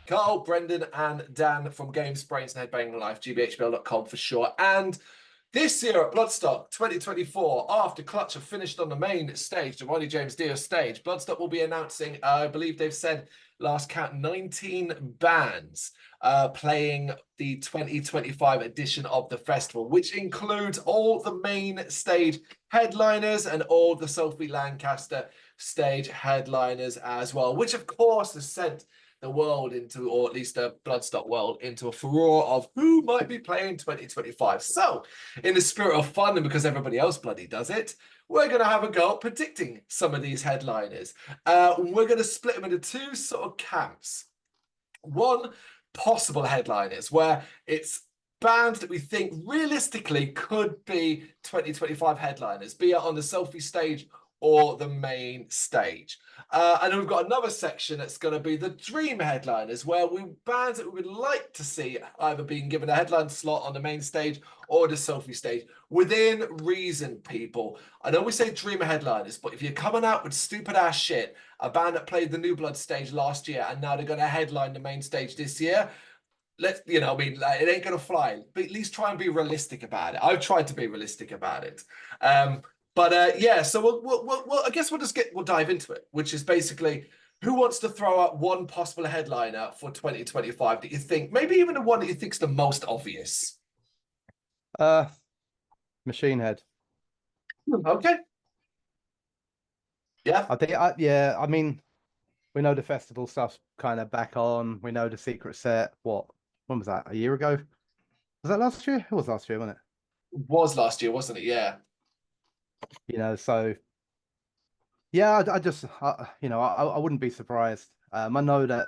Carl, Brendan, and Dan from Brrraaains A Head-Banging Life, gbhblofficial.com for sure. And this year at Bloodstock 2024, after Clutch have finished on the main stage, the Ronnie James Dio stage, Bloodstock will be announcing, I believe they've said, last count, 19 bands playing the 2025 edition of the festival, which includes all the main stage headliners and all the Sophie Lancaster stage headliners as well, which of course has sent the world into, or at least the Bloodstock world, into a furore of who might be playing 2025. So, in the spirit of fun, and because everybody else bloody does it, we're going to have a go at predicting some of these headliners. We're going to split them into two sort of camps. One, possible headliners, where it's bands that we think realistically could be 2025 headliners, be it on the Sophie stage or the main stage. And then we've got another section that's going to be the dream headliners, where bands that we would like to see either being given a headline slot on the main stage or the Sophie stage, within reason, people. I know we say dream headliners, but if you're coming out with stupid ass shit, a band that played the New Blood stage last year and now they're going to headline the main stage this year, it ain't going to fly. But at least try and be realistic about it. I've tried to be realistic about it. Yeah, so we'll I guess we'll dive into it, which is basically, who wants to throw out one possible headliner for 2025 that you think, maybe even the one that you think's the most obvious? Machine Head. Okay. Yeah. I think, I mean, we know the festival stuff's kind of back on. We know the secret set. When was that? A year ago? Was that last year? It was last year, wasn't it? It was last year, wasn't it? Yeah. So yeah, I wouldn't be surprised. I know that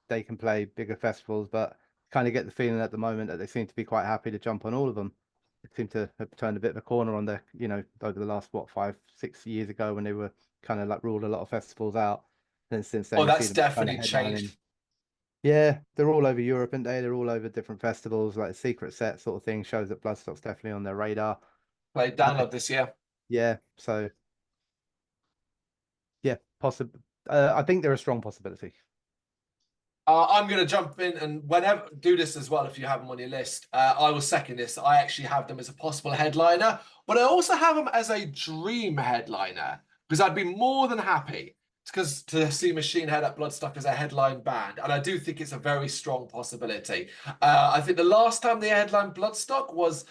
they can play bigger festivals, but kind of get the feeling at the moment that they seem to be quite happy to jump on all of them. They seem to have turned a bit of a corner on their, over the last 5-6 years ago, when they were kind of like ruled a lot of festivals out. And since then, that's definitely changed. Yeah, they're all over Europe, aren't they? They're all over different festivals, like secret set sort of thing. Shows that Bloodstock's definitely on their radar. Played download this year. Yeah, so yeah, possible. I think they're a strong possibility. I'm going to jump in and do this as well if you have them on your list. I will second this. I actually have them as a possible headliner, but I also have them as a dream headliner, because I'd be more than happy to see Machine Head at Bloodstock as a headline band, and I do think it's a very strong possibility. I think the last time they headlined Bloodstock was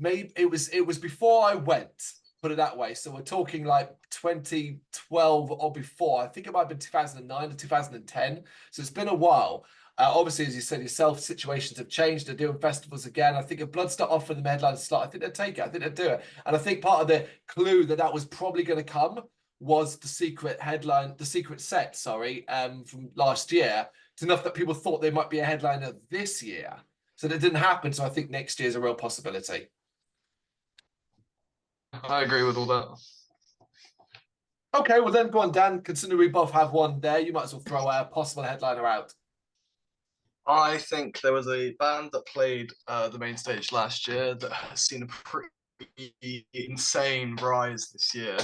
it was before I went. Put it that way. So we're talking like 2012 or before. I think it might have been 2009 to 2010. So it's been a while. Obviously, as you said yourself, situations have changed. They're doing festivals again. I think if Bloodstock offered them a headline slot, I think they'd take it. I think they'd do it. And I think part of the clue that was probably going to come was the secret set, from last year. It's enough that people thought they might be a headliner this year. So that didn't happen. So I think next year is a real possibility. I agree with all that. Okay, well then go on, Dan. Considering we both have one there, you might as well throw a possible headliner out. I think there was a band that played the main stage last year that has seen a pretty insane rise this year.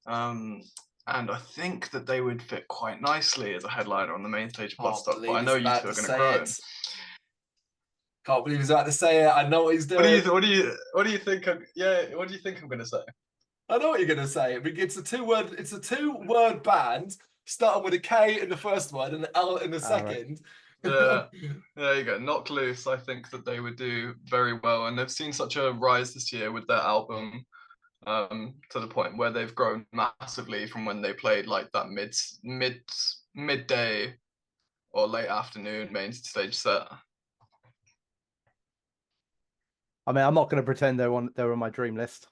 And I think that they would fit quite nicely as a headliner on the main stage of Bloodstock, but I know you two are going to groan. Can't believe he's about to say it. I know what he's doing. What do you think? What do you think I'm going to say? I know what you're going to say. It's a two-word band, starting with a K in the first word and an L in the second. Right. Yeah, there you go. Knock Loose. I think that they would do very well, and they've seen such a rise this year with their album, to the point where they've grown massively from when they played like that midday or late afternoon main stage set. I mean, I'm not going to pretend they're on my dream list.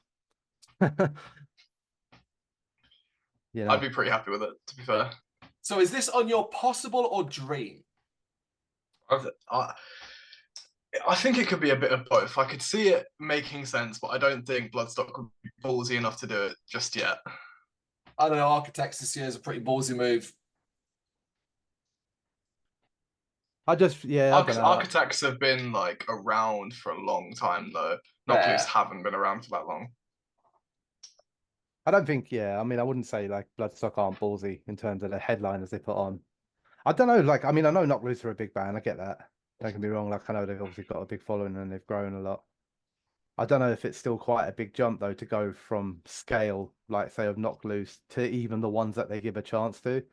I'd be pretty happy with it, to be fair. So is this on your possible or dream? I think it could be a bit of both. I could see it making sense, but I don't think Bloodstock would be ballsy enough to do it just yet. I don't know. Architects this year is a pretty ballsy move. Architects have been like around for a long time though. Knock Loose haven't been around for that long. I don't think, I mean, I wouldn't say like Bloodstock aren't ballsy in terms of the headliners they put on. I don't know. Like, I mean, I know Knock Loose are a big band. I get that. Don't get me wrong. Like, I know they've obviously got a big following and they've grown a lot. I don't know if it's still quite a big jump though to go from scale, like say of Knock Loose, to even the ones that they give a chance to.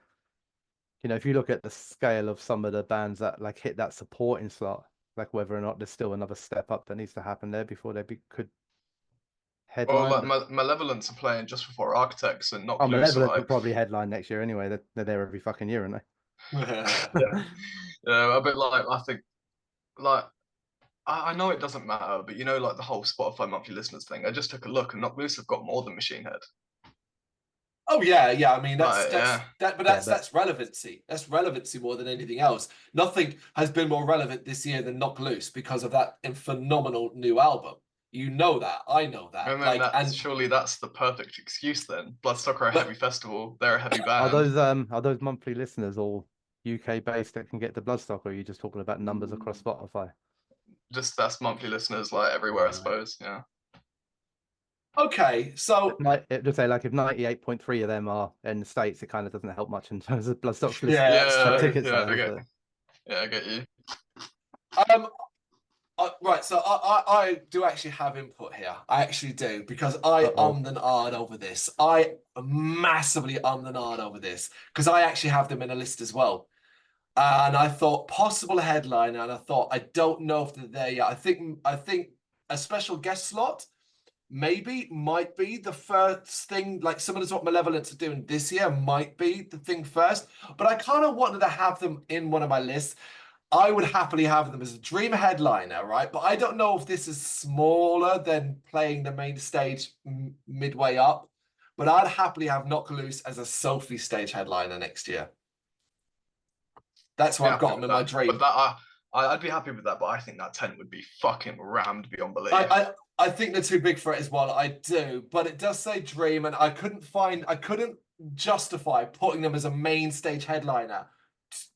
You know, if you look at the scale of some of the bands that like hit that supporting slot, like whether or not there's still another step up that needs to happen there before could Well, headline. like Malevolence are playing just before Architects and Knock Oh, Loose are Malevolent will like, probably headline next year anyway. They're there every fucking year, aren't they? yeah, a bit like I think like I know it doesn't matter, but you know, like the whole Spotify monthly listeners thing. I just took a look, and Knock Loose have got more than Machine Head. Oh yeah, yeah. I mean Yeah. but that's relevancy. That's relevancy more than anything else. Nothing has been more relevant this year than Knock Loose because of that phenomenal new album. You know that. I know that. And then And surely that's the perfect excuse then. Bloodstock are a heavy festival. They're a heavy Are band. those monthly listeners all UK based that can get the Bloodstock, or are you just talking about numbers across Spotify? Just that's monthly listeners like everywhere, I Right. suppose. Yeah. okay, so Just say like if 98.3 of them are in the States, it kind of doesn't help much in terms of Bloodstock's list yeah, that's true. ticket Yeah, sales. I get you. Right, so I do actually have input here. I actually do because I Uh-oh. and ahhed over this. I massively and ahhed over this because I actually have them in a list as well. And I thought possible headliner, and I thought I don't know if they're there yet. I think a special guest slot maybe might be the first thing. Like similar to what Malevolence are doing this year, might be the thing first. But I kind of wanted to have them in one of my lists. I would happily have them as a dream headliner, right? But I don't know if this is smaller than playing the main stage midway up. But I'd happily have Knock Loose as a Sophie stage headliner next year. That's Be what I've happy got them with in my that. dream. But I'd be happy with that. But I think that tent would be fucking rammed beyond belief. I think they're too big for it as well. I do, but it does say dream, and I couldn't justify putting them as a main stage headliner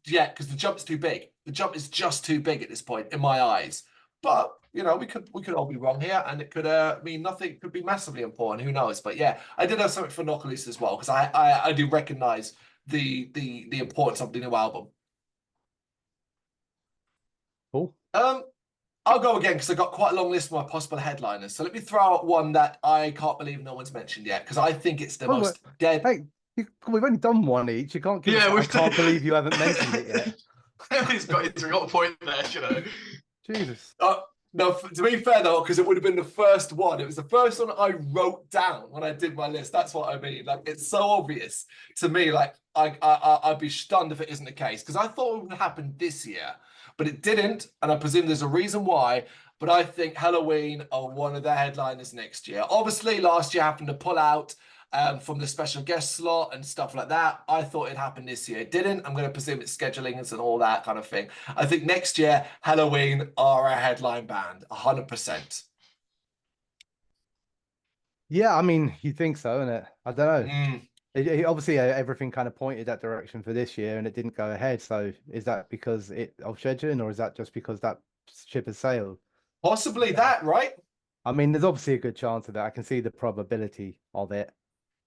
yet because the jump's too big. The jump is just too big at this point in my eyes. But you know, we could all be wrong here, and it could mean nothing. Could be massively important. Who knows? But yeah, I did have something for Knock Loose as well because I do recognize the importance of the new album. Cool. I'll go again because I've got quite a long list of my possible headliners. So let me throw out one that I can't believe no one's mentioned yet because I think it's the most dead. Hey, we've only done one each. You can't give Yeah, us, I we've can't done- believe you haven't mentioned it yet. he's got a point there, you know. Jesus. No, to be fair though, because it would have been the first one. It was the first one I wrote down when I did my list. That's what I mean. Like it's so obvious to me. Like I'd be stunned if it isn't the case because I thought it would happen this year, but it didn't, and I presume there's a reason why. But I think Halloween are one of the headliners next year. Obviously, last year happened to pull out from the special guest slot and stuff like that. I thought it happened this year. It didn't. I'm going to presume it's scheduling and all that kind of thing. I think next year, Halloween are a headline band, 100%. Yeah, I mean, you think so, innit? I don't know. Mm. Obviously, everything kind of pointed that direction for this year, and it didn't go ahead. So, is that because of scheduling, or is that just because that ship has sailed? Possibly that, right? I mean, there's obviously a good chance of that. I can see the probability of it.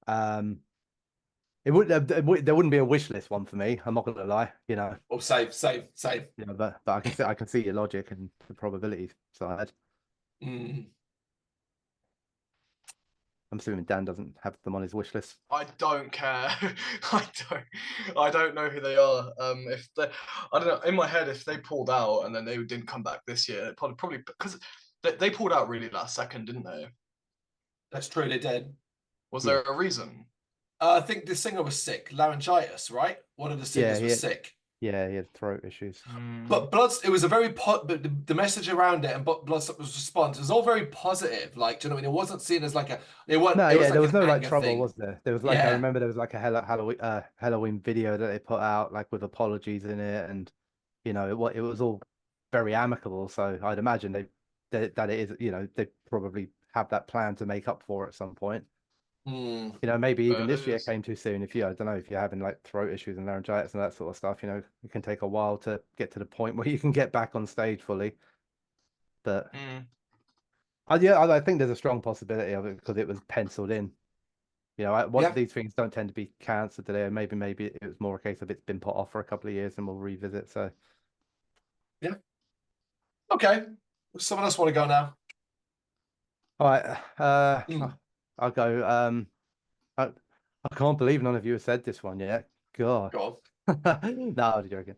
It would there wouldn't be a wish list one for me. I'm not gonna lie, you know. Or save. You know, but I can see your logic and the probability side. Mm. I'm assuming Dan doesn't have them on his wish list. I don't care. I don't know who they are. If they, I don't know. In my head, if they pulled out and then they didn't come back this year, probably because they pulled out really last second, didn't they? That's true, they did. Was there a reason? I think the singer was sick, laryngitis, right? One of the singers was sick. Yeah, he had throat issues. But it was a very but the message around it and Bloodstock was response was all very positive. Like, do you know what I mean? It wasn't seen as like there was no like trouble, thing. was there? There was like I remember there was like a Halloween video that they put out like with apologies in it, and you know it was all very amicable. So I'd imagine that it is, you know, they probably have that plan to make up for it at some point. Mm. You know, maybe even this year came too soon. If I don't know, if you're having like throat issues and laryngitis and that sort of stuff, you know, it can take a while to get to the point where you can get back on stage fully. But I think there's a strong possibility of it because it was penciled in. You know, what Yeah. these things don't tend to be cancelled today. Maybe it was more a case of it's been put off for a couple of years and we'll revisit. So Yeah. Okay. Someone else want to go now? all right, Mm, I'll go. I can't believe none of you have said this one yet. God. go No, I'm joking.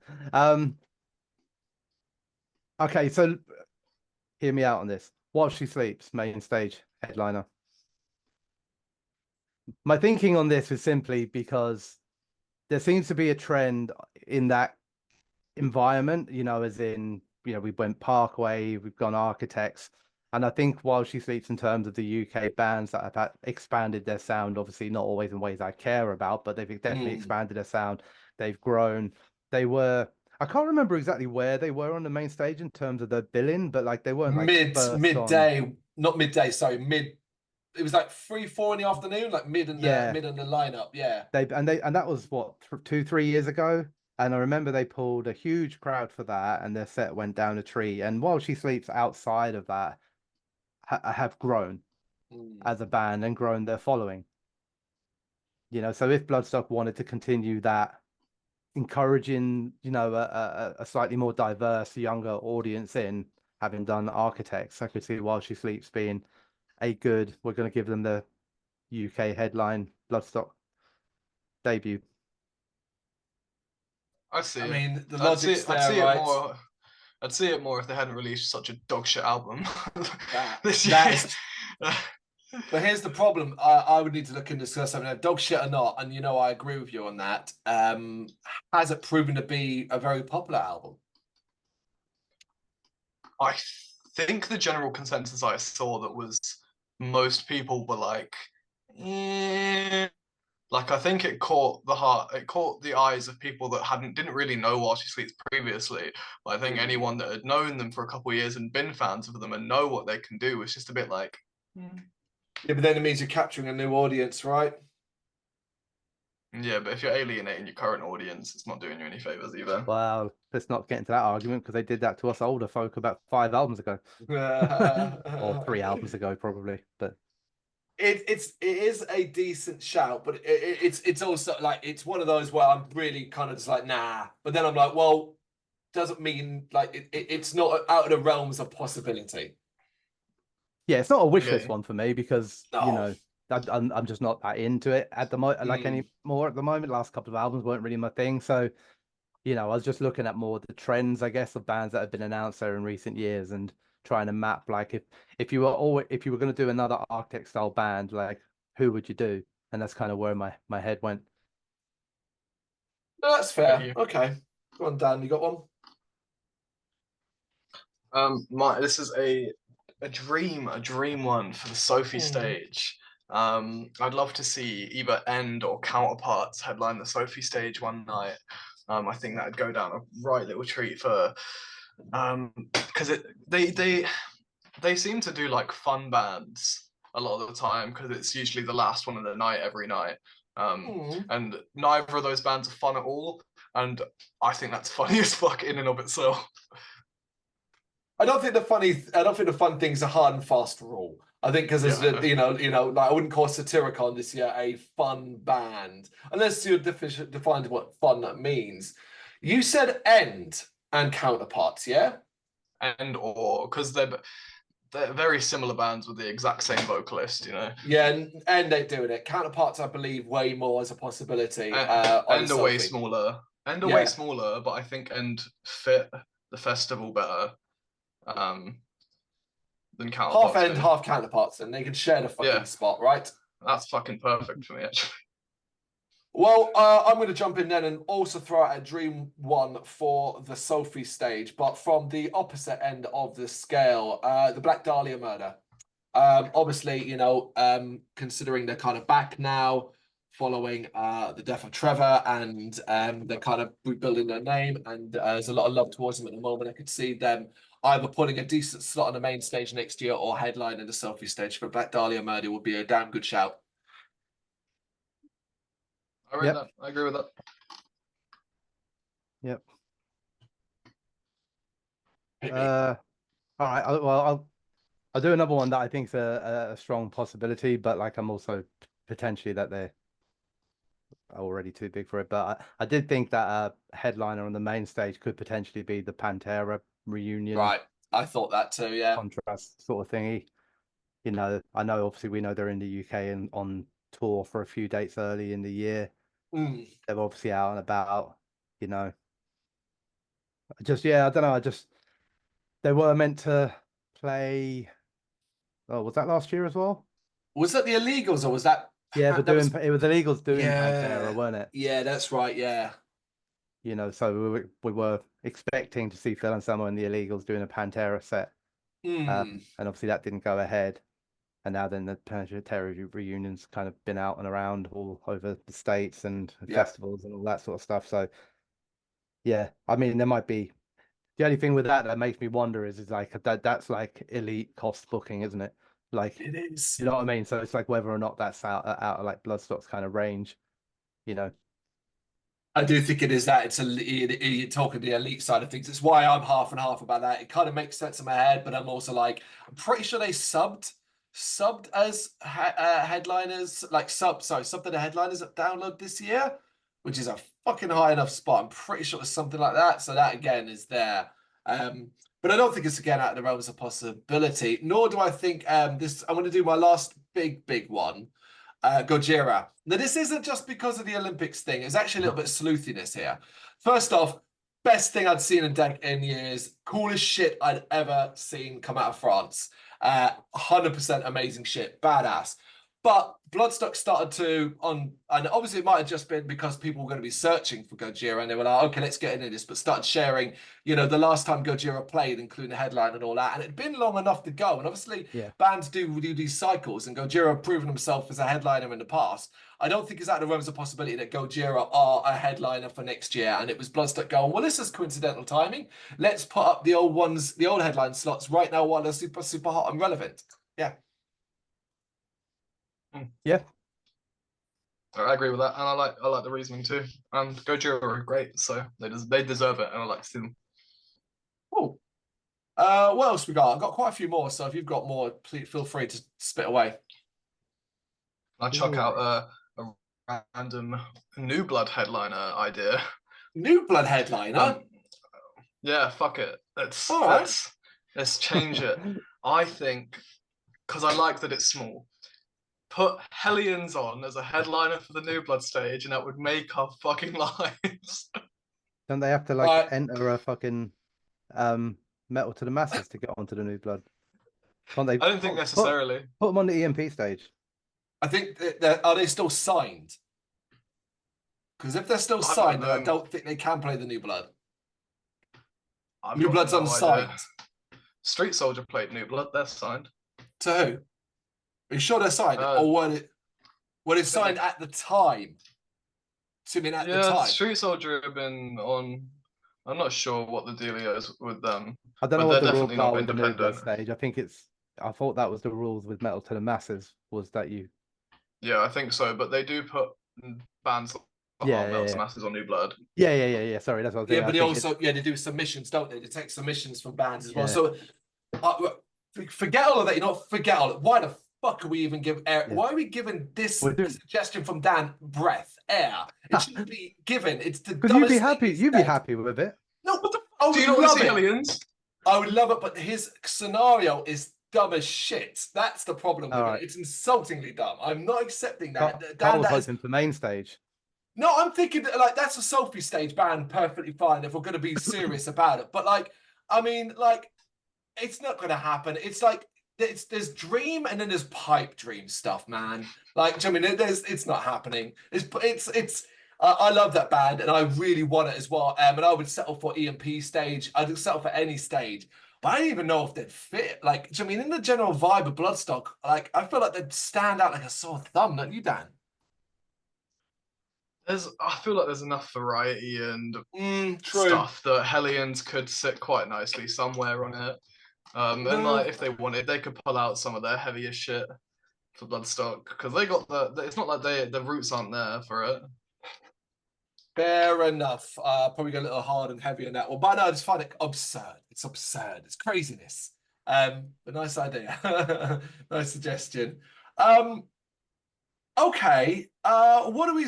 Okay, so hear me out on this. While She Sleeps, main stage headliner. My thinking on this is simply because there seems to be a trend in that environment, you know, as in, you know, we went Parkway, we've gone Architects. And I think While She Sleeps, in terms of the UK bands that have expanded their sound, obviously not always in ways I care about, but they've definitely on. expanded their sound. They've grown. They were, I can't remember exactly where they were on the main stage in terms of the billing, but like they weren't like first on. Midday, not midday, sorry, mid. It was like 3, 4 in the afternoon, like Yeah, mid in the lineup. Yeah. and that was what 2, 3 years ago. And I remember they pulled a huge crowd for that, and their set went down a tree. And While She Sleeps, outside of that, have grown Mm. as a band and grown their following. You know, so if Bloodstock wanted to continue that, encouraging, you know, a slightly more diverse, younger audience in, having done Architects, I could see While She Sleeps being a good. We're going to give them the UK headline Bloodstock debut. I see I it. mean, the I'd see logic's it. I'd there, see it right? more. I'd see it more if they hadn't released such a dog shit album That this that year. is. But here's the problem. I would need to look and discuss something. Dog shit or not, and you know I agree with you on that. Has it proven to be a very popular album? I think the general consensus I saw that was most people were like, eh. Like I think it caught the eyes of people that didn't really know While She Sleeps previously. But I think Mm. anyone that had known them for a couple of years and been fans of them and know what they can do was just a bit like, Yeah, but then it means you're capturing a new audience, right? yeah. But if you're alienating your current audience, it's not doing you any favors either. Well, let's not get into that argument because they did that to us older folk about 5 albums ago, or 3 albums ago, probably. But It is a decent shout, but it's also like it's one of those where I'm really kind of just like nah, but then I'm like, well, doesn't mean like it's not out of the realms of possibility. yeah, it's not a wish list Yeah. one for me because, you No. know, I'm just not that into it at the moment, like Mm. anymore at the moment. Last couple of albums weren't really my thing, so you know, I was just looking at more the trends, I guess, of bands that have been announced there in recent years and trying to map like if you were going to do another Arctic style band, like who would you do? And that's kind of where my head went. No, that's I get fair. you. Okay. Go on, Dan, you got one? This is a dream one for the Sophie stage. I'd love to see either End or Counterparts headline the Sophie stage one night. I think that'd go down a right little treat for because they seem to do like fun bands a lot of the time because it's usually the last one of the night every night. Mm. And neither of those bands are fun at all. And I think that's funny as fuck in and of itself. I don't think the fun thing's a hard and fast rule. I think because Yeah, I know. like I wouldn't call Satyricon this year a fun band unless you defined what fun that means. You said End and Counterparts, yeah? And or because they're very similar bands with the exact same vocalist, you know. Yeah, and End ain't doing it. Counterparts, I believe, way more as a possibility. On And are way Sophie. smaller. And are way Yeah, smaller, but I think End fit the festival better um, than half Counterparts End, do. half Counterparts, and they can share the fucking Yeah, spot, right? that's fucking perfect for me, actually. Well, I'm going to jump in then and also throw out a dream one for the Sophie stage, but from the opposite end of the scale, the Black Dahlia murder. Obviously, considering they're kind of back now following the death of Trevor, and they're kind of rebuilding their name, and there's a lot of love towards them at the moment. I could see them either putting a decent slot on the main stage next year or headlining the Sophie stage. But Black Dahlia murder would be a damn good shout. I read Yep, that. I agree with that. yep. Hit me. All right. I'll do another one that I think is a strong possibility, but like I'm also potentially that they're already too big for it. But I did think that headliner on the main stage could potentially be the Pantera reunion. Right. I thought that too, yeah. Contrast sort of thingy. You know, I know obviously we know they're in the UK and on tour for a few dates early in the year. They're obviously out and about, you know. I don't know. They were meant to play. Oh, was that last year as well? Was that the Illegals or was that? Yeah, but that was... it was Illegals doing yeah. Pantera, weren't it? Yeah, that's right. Yeah. You know, so we were expecting to see Phil Anselmo and the Illegals doing a Pantera set. And obviously that didn't go ahead. And now then the Pantera reunion's kind of been out and around all over the States and festivals and all that sort of stuff. So yeah, I mean, there might be the only thing with that makes me wonder is like that's like elite cost booking, isn't it? Like it is. You know what I mean? So it's like whether or not that's out of like Bloodstock's kind of range, you know. I do think it is that. It's you're talking the elite side of things. It's why I'm half and half about that. It kind of makes sense in my head, but I'm also like, I'm pretty sure they subbed as headliners, like subbed to the headliners at Download this year, which is a fucking high enough spot. I'm pretty sure it's something like that. So that again is there. But I don't think it's again out of the realms of possibility. Nor do I think this. I'm going to do my last big one. Gojira. Now, this isn't just because of the Olympics thing. It's actually a little bit sleuthiness here. First off, best thing I'd seen in years. Coolest shit I'd ever seen come out of France. 100% amazing shit. Badass. But Bloodstock started to, and obviously it might have just been because people were going to be searching for Gojira and they were like, okay, let's get into this, but started sharing, you know, the last time Gojira played, including the headline and all that. And it'd been long enough to go. And obviously bands do these cycles, and Gojira have proven himself as a headliner in the past. I don't think it's out of the realms of possibility that Gojira are a headliner for next year. And it was Bloodstock going, well, this is coincidental timing. Let's put up the old headline slots right now while they're super, super hot and relevant. Yeah. Yeah, I agree with that, and I like the reasoning too. And Gojira are great, so they deserve it, and I like to see them. Cool. What else we got? I've got quite a few more, so if you've got more, please feel free to spit away. I chuck out a random New Blood headliner idea. New Blood headliner? Yeah, fuck it. Let's change it. I think, because I like that it's small. Put Hellions on as a headliner for the New Blood stage, and that would make our fucking lives. Don't they have to like enter a fucking Metal to the Masses to get onto the New Blood? Can't they? I don't think necessarily. Put them on the EMP stage. I think are they still signed? Because if they're still signed, then I don't think they can play the New Blood. New Blood's unsigned. Street Soldier played New Blood. They're signed. To who? Are you sure they're signed? Or were it signed at the time? To mean at the time? Street Soldier have been on. I'm not sure what the deal is with them. I don't know what the rules are with the New Blood stage. I thought that was the rules with Metal to the Masses, was that you. Yeah, I think so. But they do put bands like Metal to the Masses on New Blood. Yeah. Sorry, that's what I was thinking. Yeah, but they also they do submissions, don't they? They take submissions from bands as well. So forget all of that. You know, forget all of it. Why the fuck are we even giving air? Why are we giving this suggestion from Dan air? It shouldn't be given. It's the dumbest. You'd be happy. You'd be happy with it. No, what the? I do you not see Aliens? I would love it, but his scenario is dumb as shit. That's the problem with it. It's insultingly dumb. I'm not accepting that. Dan was hoping for main stage. No, I'm thinking like that's a Sophie stage band, perfectly fine if we're going to be serious about it. But like, I mean, like, it's not going to happen. It's like. There's dream and then there's pipe dream stuff, man. Like, I mean, it's not happening. I love that band and I really want it as well. And I would settle for EMP stage. I'd settle for any stage, but I don't even know if they'd fit. Like, I mean, in the general vibe of Bloodstock, like I feel like they'd stand out like a sore thumb, don't you, Dan? I feel like there's enough variety and stuff that Hellions could sit quite nicely somewhere on it. And like if they wanted, they could pull out some of their heavier shit for Bloodstock because they got it's not like the roots aren't there for it. Fair enough. Probably go a little hard and heavy on that one, but no, I just find it absurd. It's absurd. It's craziness. But nice idea. Nice suggestion. Okay. What do we?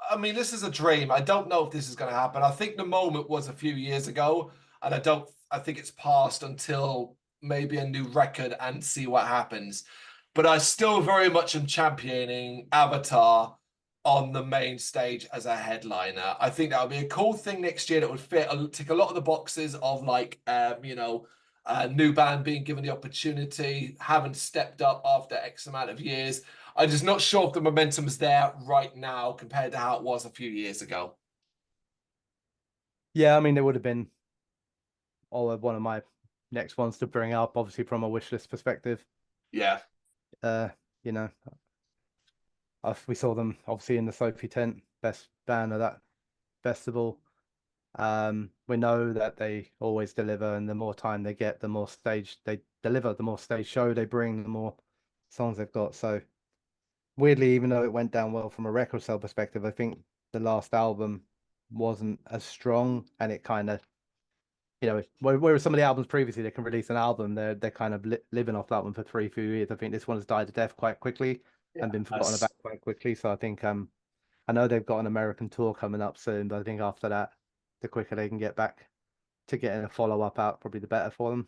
I mean, this is a dream. I don't know if this is going to happen. I think the moment was a few years ago, and I don't. I think it's passed until maybe a new record and see what happens. But I still very much am championing Avatar on the main stage as a headliner. I think that would be a cool thing next year that would fit, tick a lot of the boxes of like, new band being given the opportunity, haven't stepped up after X amount of years. I'm just not sure if the momentum's there right now compared to how it was a few years ago. Yeah, I mean, it would have been one of my next ones to bring up, obviously from a wish list perspective. Yeah. You know, we saw them obviously in the Sophie tent, best band of that festival. We know that they always deliver, and the more time they get, the more stage they deliver, the more stage show they bring, the more songs they've got. So weirdly, even though it went down well from a record sale perspective, I think the last album wasn't as strong, and it kind of, whereas some of the albums previously, they can release an album, they're kind of living off that one for 3 years. I think this one has died to death quite quickly and been forgotten about quite quickly. So I think I know they've got an American tour coming up soon, but I think after that, the quicker they can get back to getting a follow-up out, probably the better for them.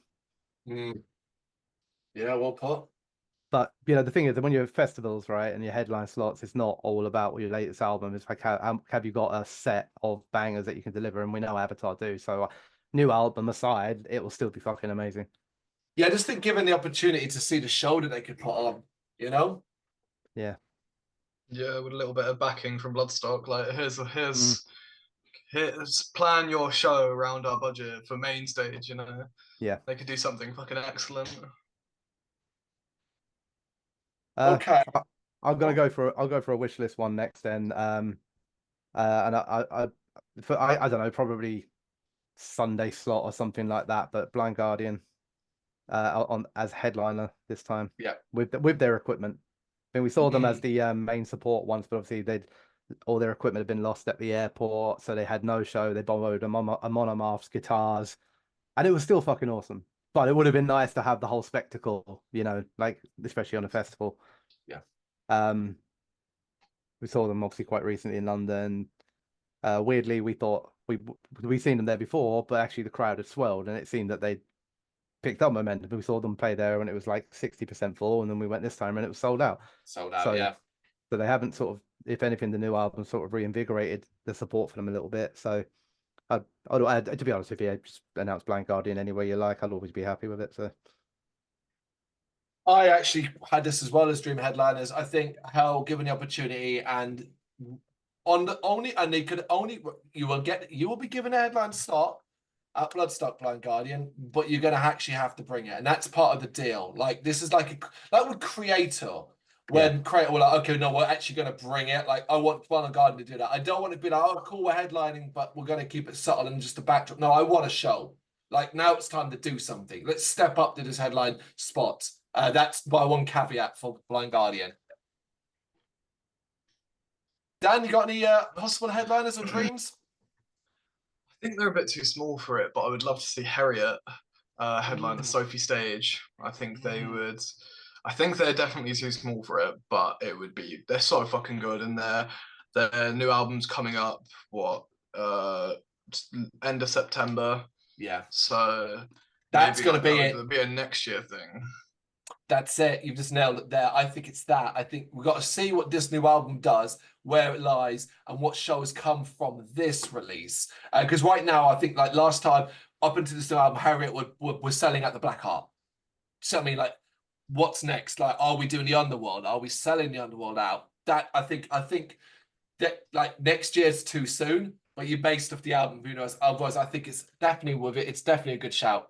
Yeah, well put. But the thing is that when you're at festivals, right, and your headline slots, it's not all about your latest album. It's like have you got a set of bangers that you can deliver, and we know Avatar do. So new album aside, it will still be fucking amazing. Yeah, I just think given the opportunity to see the show that they could put on, Yeah. Yeah, with a little bit of backing from Bloodstock, like here's plan your show around our budget for main stage. Yeah. They could do something fucking excellent. Okay. I'll go for a wish list one next then. And I don't know, probably Sunday slot or something like that, but Blind Guardian on as headliner this time. Yeah. With their equipment. I mean, we saw them as the main support once, but obviously all their equipment had been lost at the airport, so they had no show. They borrowed a monomaths, guitars, and it was still fucking awesome. But it would have been nice to have the whole spectacle, like especially on a festival. Yeah. We saw them obviously quite recently in London. Weirdly, we thought we seen them there before, but actually the crowd had swelled, and it seemed that they picked up momentum. We saw them play there, and it was like 60% full, and then we went this time, and it was sold out. Yeah. So they haven't sort of, if anything, the new album sort of reinvigorated the support for them a little bit. So to be honest with you, just announce Blind Guardian any way you like. I'll always be happy with it. So I actually had this as well as dream headliners. I think hell, given the opportunity and you will be given a headline slot at Bloodstock Blind Guardian, but you're going to actually have to bring it, and that's part of the deal. Like this is like with Creator. When Creator were like, okay, no, we're actually going to bring it. Like, I want Blind Guardian to do that. I don't want to be like, oh, cool, we're headlining, but we're going to keep it subtle and just a backdrop. No, I want a show. Like, now it's time to do something. Let's step up to this headline spot. That's my one caveat for Blind Guardian. Dan, you got any possible headliners or dreams? I think they're a bit too small for it, but I would love to see Harriet headline the Sophie stage. I think they would. I think they're definitely too small for it, but they're so fucking good, and their new album's coming up, end of September. Yeah. So that's going to be it. It'll be a next year thing. That's it. You've just nailed it there. I think it's that. I think we've got to see what this new album does, where it lies, and what shows come from this release. Because right now, I think like last time, up until this new album, Harriet was selling at the Black Heart. So I mean, like, what's next? Like, are we doing the Underworld? Are we selling the Underworld out? That I think that like next year's too soon. But you based off the album, who knows? Otherwise, I think it's definitely with it. It's definitely a good shout.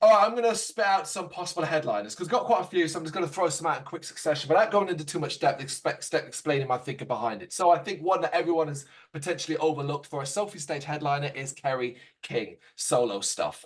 All right, I'm going to spit out some possible headliners because I've got quite a few, so I'm just going to throw some out in quick succession without going into too much depth, explaining my thinking behind it. So I think one that everyone has potentially overlooked for a Sophie stage headliner is Kerry King solo stuff.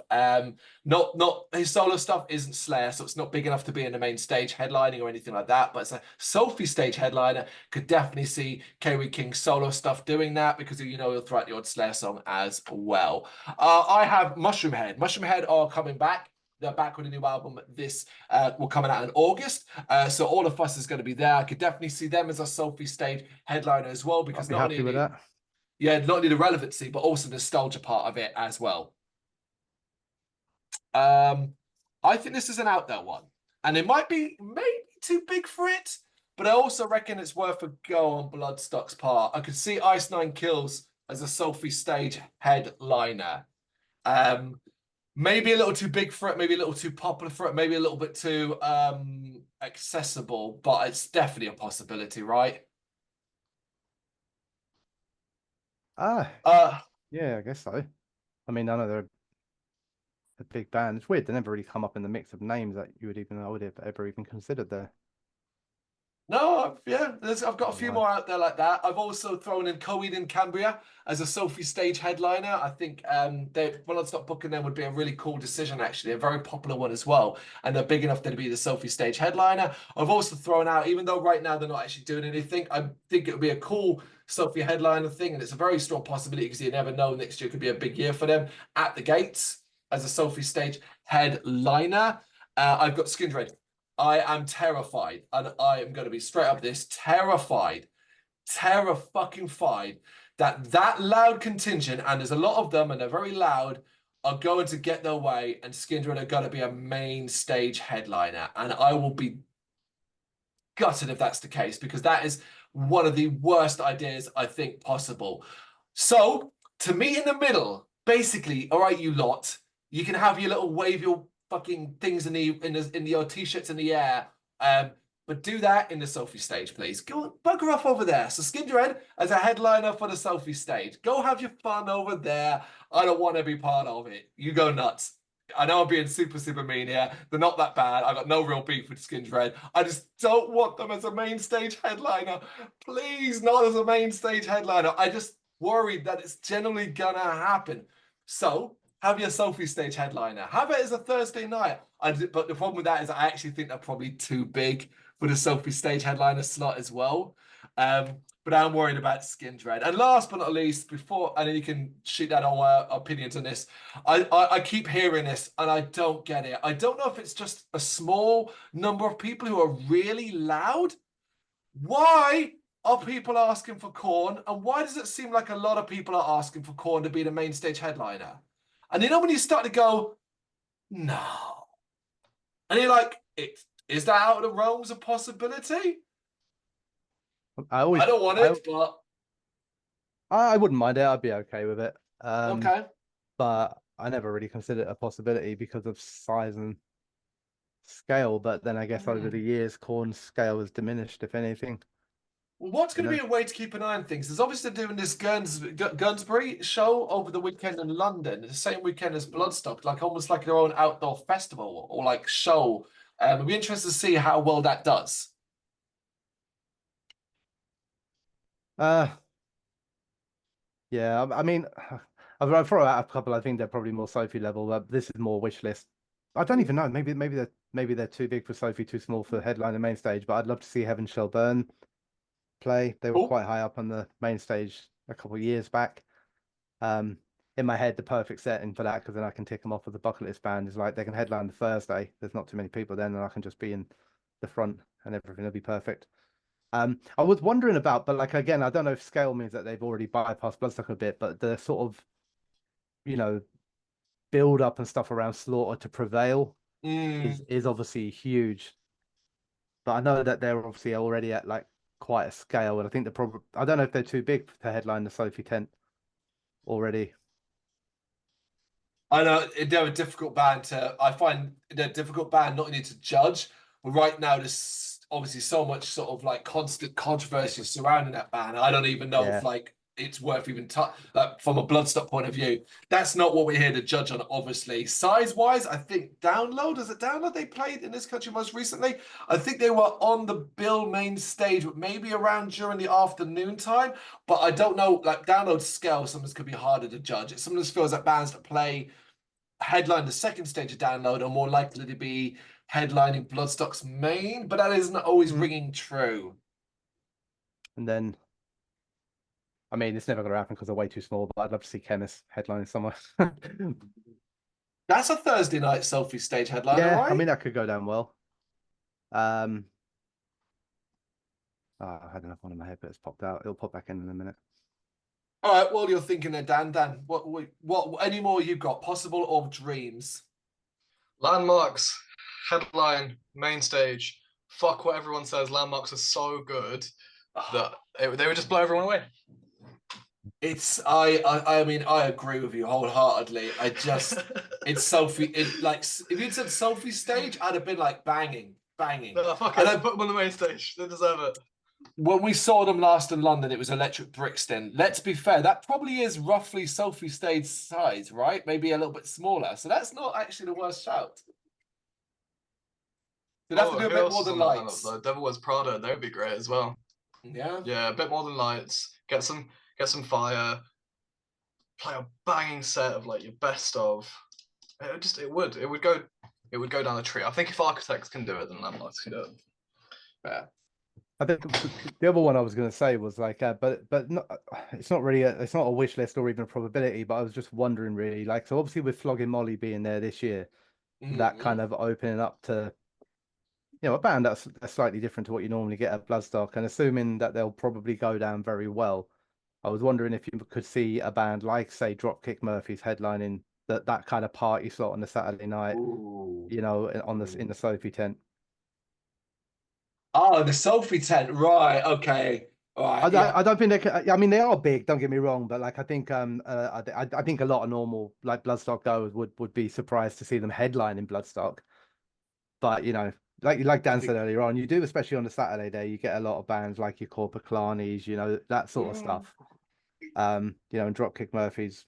Not his solo stuff isn't Slayer, so it's not big enough to be in the main stage headlining or anything like that. But it's a Sophie stage headliner. Could definitely see Kerry King solo stuff doing that because he'll throw out the odd Slayer song as well. I have Mushroom Head. Mushroom Head are coming back. they're back with a new album. This will coming out in August. So All of Us is going to be there. I could definitely see them as a Sophie stage headliner as well, I'd because be not happy only with that. yeah, not only the relevancy, but also the nostalgia part of it as well. I think this is an out there one, and it might be maybe too big for it, but I also reckon it's worth a go on Bloodstock's part. I could see Ice Nine Kills as a Sophie stage headliner. Maybe a little too big for it, maybe a little too popular for it, maybe a little bit too accessible, but it's definitely a possibility, right? Ah, Uh, yeah, I guess so. I mean, I know they're a big band. It's weird they never really come up in the mix of names that I would have ever even considered there. No, yeah, I've got a few Why? more out there like that. I've also thrown in Coed in Cambria as a Sophie stage headliner. I think Bloodstock booking them would be a really cool decision, actually, a very popular one as well. And they're big enough to be the Sophie stage headliner. I've also thrown out, even though right now they're not actually doing anything, I think it would be a cool Sophie headliner thing. And it's a very strong possibility because you never know, next year could be a big year for them at the gates as a Sophie stage headliner. I've got Skindred. I am terrified, and I am going to be straight up this terrified that that loud contingent, and there's a lot of them, and they're very loud, are going to get their way, and Skindred are going to be a main stage headliner, and I will be gutted if that's the case, because that is one of the worst ideas I think possible. So to meet in the middle, basically, all right, you lot, you can have your little wave your fucking things in your t-shirts in the air. But do that in the Sophie stage, please. Go on, bugger off over there. So Skindred as a headliner for the Sophie stage. Go have your fun over there. I don't want to be part of it. You go nuts. I know I'm being super, super mean here. They're not that bad. I've got no real beef with Skindred. I just don't want them as a main stage headliner. Please, not as a main stage headliner. I just worried that it's generally gonna happen. So have your Sophie stage headliner. Have it as a Thursday night. But the problem with that is I actually think they're probably too big for the Sophie stage headliner slot as well. But I'm worried about Skindred. And last but not least, and then you can shoot down our opinions on this. I keep hearing this and I don't get it. I don't know if it's just a small number of people who are really loud. Why are people asking for Korn? And why does it seem like a lot of people are asking for Korn to be the main stage headliner? And you know when you start to go, no. And you're like, is that out of the realms of possibility? I don't want it, but I wouldn't mind it. I'd be okay with it. okay. But I never really considered it a possibility because of size and scale. But then I guess over the years, Korn's scale has diminished, if anything. Well, what's going to be a way to keep an eye on things? There's obviously doing this Gunsbury show over the weekend in London, the same weekend as Bloodstock, like almost like their own outdoor festival or like show. It'd be interesting to see how well that does. Yeah, I mean, I've thrown out a couple. I think they're probably more Sophie level, but this is more wish list. I don't even know. Maybe they're too big for Sophie, too small for headline and main stage. But I'd love to see Heaven Shall Burn play. They were Cool. quite high up on the main stage a couple of years back. In my head, the perfect setting for that, because then I can tick them off with the bucket list band, is like they can headline the Thursday. There's not too many people then, and I can just be in the front, and everything will be perfect. I was wondering about, but like again, I don't know if scale means that they've already bypassed Bloodstock a bit, but the sort of, you know, build up and stuff around Slaughter to Prevail is obviously huge. But I know that they're obviously already at like quite a scale, and I think they're probably, I don't know if they're too big to headline the Sophie tent already. I know they're a difficult band I find they're a difficult band not only to judge, but right now there's obviously so much sort of like constant controversy surrounding that band. I don't even know if Yeah. like it's worth even from a Bloodstock point of view. That's not what we're here to judge on, obviously. Size-wise, I think Download they played in this country most recently? I think they were on the bill main stage, maybe around during the afternoon time. But I don't know, like Download scale, sometimes could be harder to judge. It sometimes feels like bands that play headline the second stage of Download are more likely to be headlining Bloodstock's main, but that isn't always ringing true. And then, I mean, it's never going to happen because they're way too small, but I'd love to see Chemist headlining somewhere. That's a Thursday night Sophie stage headliner, Yeah, right? I mean that could go down well. Oh, I had another one in my head, but it's popped out. It'll pop back in a minute. All right, while you're thinking there, Dan, what any more you got? Possible or dreams? Landmarks, headline, main stage. Fuck what everyone says. Landmarks are so good that they would just blow everyone away. I mean, I agree with you wholeheartedly. It's Sophie. If you'd said Sophie stage, I'd have been like banging. No, fuck And it. Put them on the main stage. They deserve it. when we saw them last in London, it was Electric Brixton. Let's be fair, that probably is roughly Sophie stage size, right? Maybe a little bit smaller. So that's not actually the worst shout. They'd have to do a who bit else more is than on that lineup, lights. though? Devil Wears Prada. They would be great as well. Yeah. Yeah, a bit more than lights. Get some fire. Play a banging set of like your best of. It would go down a tree. I think if Architects can do it, then Landmarks can do it. Yeah. I think the other one I was going to say was like, but not, it's not really it's not a wish list or even a probability. But I was just wondering, really, like, so obviously with Flogging Molly being there this year, that kind of opening up to, a band that's slightly different to what you normally get at Bloodstock, and assuming that they'll probably go down very well. I was wondering if you could see a band like, say, Dropkick Murphys headlining that kind of party slot on the Saturday night, Ooh. in the Sophie tent. Oh, the Sophie tent, right? Okay, all right. I don't think they can. I mean, they are big. Don't get me wrong, but like I think I think a lot of normal like Bloodstock goers would be surprised to see them headline in Bloodstock. But like Dan said earlier on, you do, especially on the Saturday there, you get a lot of bands like your Corpaclanis, that sort of stuff. And Dropkick Murphys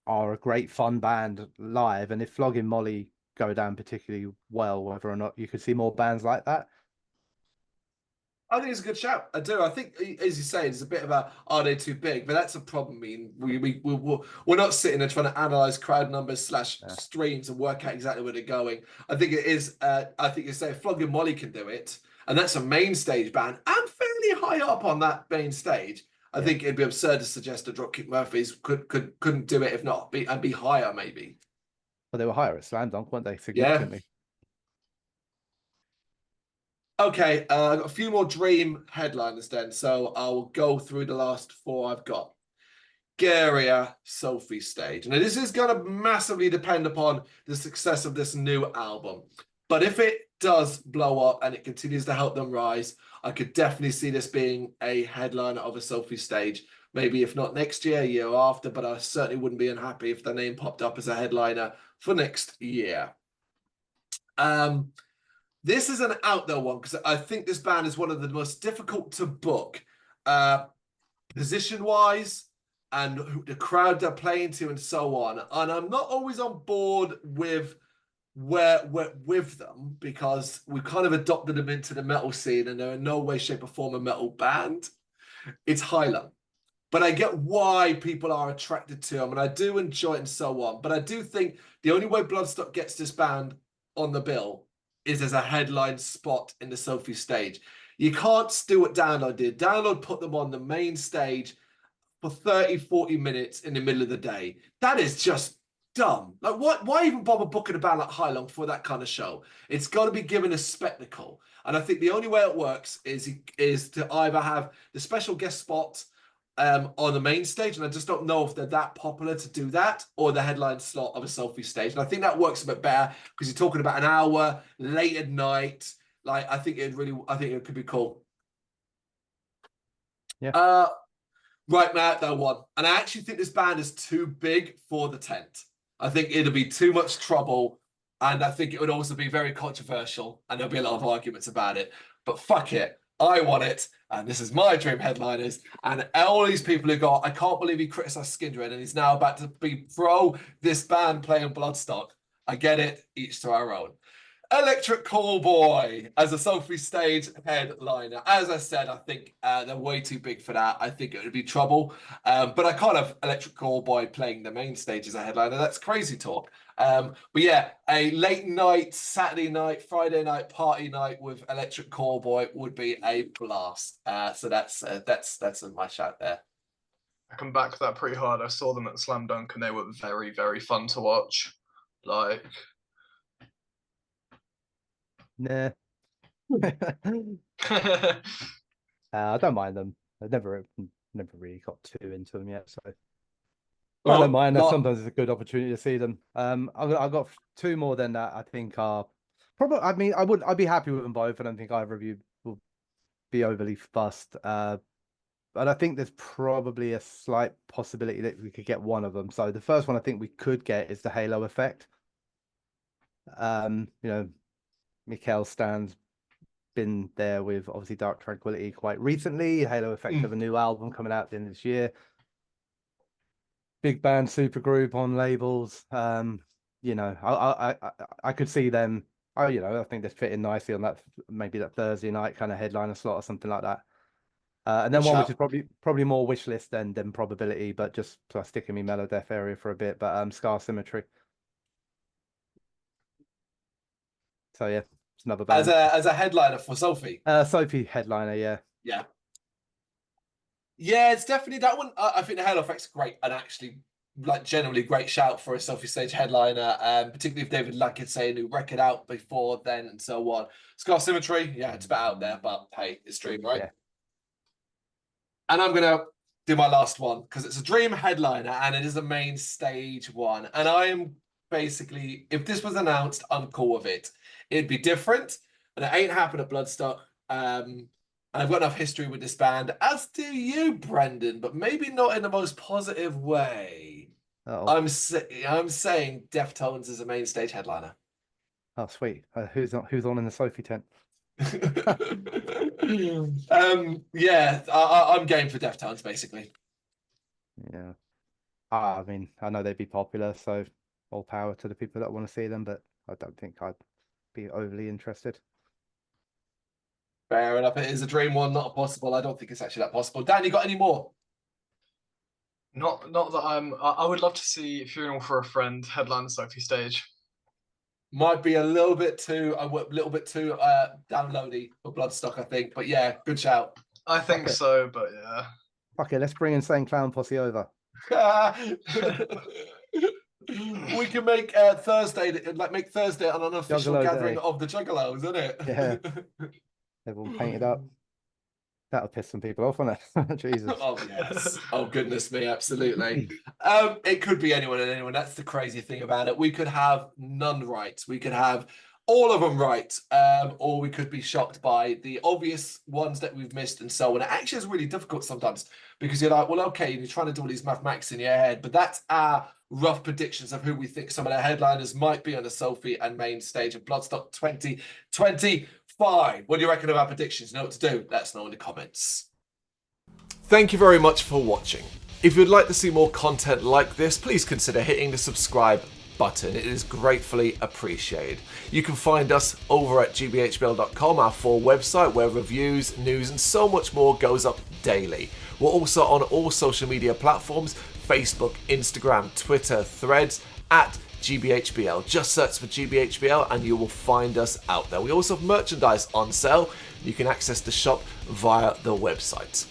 are a great fun band live, and if Flogging Molly go down particularly well, whether or not you could see more bands like that. I think it's a good shout. I do. I think, as you say, it's a bit of a are they too big? But that's a problem. I mean, we're not sitting there trying to analyze crowd numbers / streams and work out exactly where they're going. I think it is. I think you say Flogging Molly can do it, and that's a main stage band. I'm fairly high up on that main stage. I think it'd be absurd to suggest that Dropkick Murphys couldn't do it if not be higher maybe. Well, they were higher at Slam Dunk, weren't they? Significantly. Yeah. Okay, I've got a few more dream headliners then, so I'll go through the last 4 I've got. Garia Sophie stage. Now, this is going to massively depend upon the success of this new album. But if it does blow up and it continues to help them rise, I could definitely see this being a headliner of a Sophie stage. Maybe if not next year, year after, but I certainly wouldn't be unhappy if the name popped up as a headliner for next year. This is an out there one because I think this band is one of the most difficult to book, position-wise, and the crowd they're playing to, and so on. And I'm not always on board with with them because we've kind of adopted them into the metal scene, and they're in no way, shape, or form a metal band. It's Hylam. But I get why people are attracted to them, and I do enjoy it and so on. But I do think the only way Bloodstock gets this band on the bill is as a headline spot in the Sophie stage. You can't do what Download did. Download put them on the main stage for 30, 40 minutes in the middle of the day. That is just dumb. Like, what? Why even bother booking a band like Hylong for that kind of show? It's got to be given a spectacle. And I think the only way it works is to either have the special guest spot on the main stage, and I just don't know if they're that popular to do that, or the headline slot of a Sophie stage. And I think that works a bit better because you're talking about an hour late at night. Like, I think it could be cool. Yeah. Right now, though, one, and I actually think this band is too big for the tent. I think it'll be too much trouble, and I think it would also be very controversial, and there'll be a lot of arguments about it. But fuck it. I want it, and this is my dream headliners. And all these people who go, I can't believe he criticized Skindred, and he's now about to be pro this band playing Bloodstock. I get it, each to our own. Electric Callboy as a Sophie stage headliner. As I said, I think they're way too big for that. I think it would be trouble. But I can't have Electric Callboy playing the main stage as a headliner. That's crazy talk. But yeah, a late night, Saturday night, Friday night party night with Electric Callboy would be a blast. So that's my shout there. I can back that pretty hard. I saw them at Slam Dunk and they were very, very fun to watch. Like, Nah. I don't mind them. I've never really got too into them yet, so I don't mind. Sometimes it's a good opportunity to see them. I've got two more than that. I think are probably. I mean, I'd be happy with them both. I don't think either of you will be overly fussed. But I think there's probably a slight possibility that we could get one of them. So the first one I think we could get is the Halo effect. You know, Mikhail Stan's been there with obviously Dark Tranquillity quite recently. Halo effect of a new album coming out at the end of this year. Big band supergroup on labels. You know, I could see them. You know, I think they're fitting nicely on that, maybe that Thursday night kind of headliner slot or something like that. And then one which is probably more wish list than probability, but just sticking me mellow death area for a bit. But Scar Symmetry. So yeah, it's another band as a headliner for Sophie. Sophie headliner, yeah. Yeah, it's definitely that one. I think the Halo effect's great and actually like generally great shout for a Sophie stage headliner, particularly if David Luck had say a new record out before then and so on. Scar Symmetry, yeah, it's a bit out there, but hey, it's Dream, right? Yeah. And I'm gonna do my last one because it's a Dream headliner and it is a main stage one. And I am basically, if this was announced, I'm cool with it. It'd be different, and it ain't happened at Bloodstock. And I've got enough history with this band, as do you, Brendan, but maybe not in the most positive way. I'm saying Deftones is a main stage headliner. Oh, sweet. Who's on in the Sophie tent? Yeah, I'm game for Deftones, basically. Yeah. I mean, I know they'd be popular, so all power to the people that want to see them, but I don't think I'd be overly interested. Fair enough. It is a dream one, not a possible. I don't think it's actually that possible. Dan, you got any more? Not that I would love to see Funeral for a Friend headline the Sophie stage. Might be a little bit too downloady for Bloodstock, I think. But yeah, good shout. I think so, but yeah. Okay, let's bring Insane Clown Posse over. We can make Thursday an unofficial Juggalo gathering day of the Juggalos, isn't it? Yeah. Everyone painted up. That'll piss some people off, won't it? Jesus. Oh yes. Oh goodness me, absolutely. It could be anyone and anyone. That's the crazy thing about it. We could have none right. We could have all of them right, or we could be shocked by the obvious ones that we've missed and so on. It actually is really difficult sometimes because you're like, well, okay, you're trying to do all these mathematics in your head, but that's our rough predictions of who we think some of the headliners might be on the Sophie and main stage of Bloodstock 2025. What do you reckon of our predictions? You know what to do? Let us know in the comments. Thank you very much for watching. If you'd like to see more content like this, please consider hitting the subscribe button. It is gratefully appreciated. You can find us over at gbhbl.com, our full website where reviews, news and so much more goes up daily. We're also on all social media platforms, Facebook, Instagram, Twitter, Threads, at GBHBL. Just search for GBHBL and you will find us out there. We also have merchandise on sale. You can access the shop via the website.